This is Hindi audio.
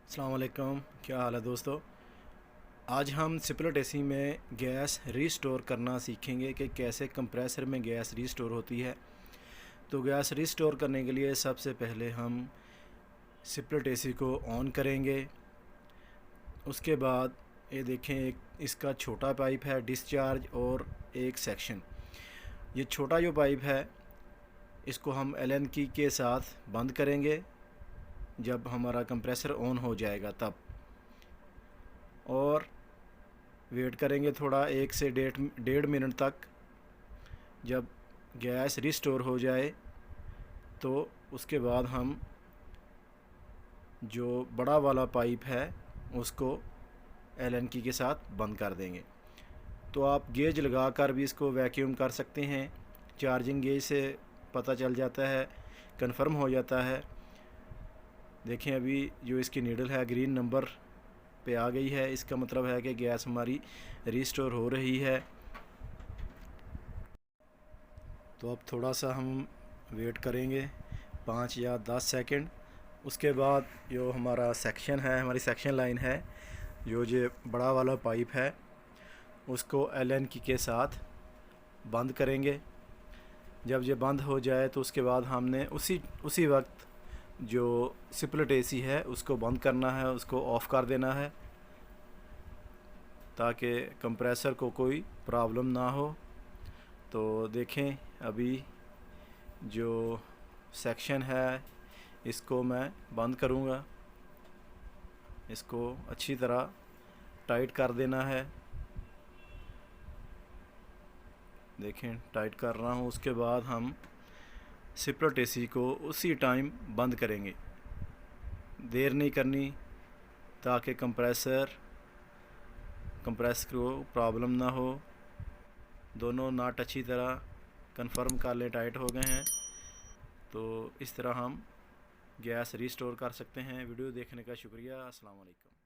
अस्सलाम वालेकुम, क्या हाल है दोस्तों। आज हम सिपलेट एसी में गैस रीस्टोर करना सीखेंगे कि कैसे कंप्रेसर में गैस रीस्टोर होती है। तो गैस रीस्टोर करने के लिए सबसे पहले हम सिपलेट एसी को ऑन करेंगे। उसके बाद ये देखें, एक इसका छोटा पाइप है डिस्चार्ज और एक सेक्शन। ये छोटा जो पाइप है इसको हम एलन की के साथ बंद करेंगे जब हमारा कंप्रेसर ऑन हो जाएगा तब, और वेट करेंगे थोड़ा 1 से 1.5 मिनट तक। जब गैस रिस्टोर हो जाए तो उसके बाद हम जो बड़ा वाला पाइप है उसको एलन की के साथ बंद कर देंगे। तो आप गेज लगा कर भी इसको वैक्यूम कर सकते हैं। चार्जिंग गेज से पता चल जाता है, कंफर्म हो जाता है। देखें, अभी जो इसकी नीडल है ग्रीन नंबर पे आ गई है, इसका मतलब है कि गैस हमारी रीस्टोर हो रही है। तो अब थोड़ा सा हम वेट करेंगे 5 या 10 सेकंड। उसके बाद जो हमारा सेक्शन है, हमारी सेक्शन लाइन है, जो ये बड़ा वाला पाइप है उसको एलन की के साथ बंद करेंगे। जब ये बंद हो जाए तो उसके बाद हमने उसी वक्त जो सिपलेट एसी है उसको बंद करना है, उसको ऑफ़ कर देना है ताकि कंप्रेसर को कोई प्रॉब्लम ना हो। तो देखें, अभी जो सेक्शन है इसको मैं बंद करूँगा। इसको अच्छी तरह टाइट कर देना है। देखें, टाइट कर रहा हूँ। उसके बाद हम सिपलेट एसी को उसी टाइम बंद करेंगे, देर नहीं करनी ताकि कंप्रेसर को प्रॉब्लम ना हो। दोनों नट अच्छी तरह कंफर्म कर लें, टाइट हो गए हैं। तो इस तरह हम गैस रीस्टोर कर सकते हैं। वीडियो देखने का शुक्रिया। अस्सलाम वालेकुम।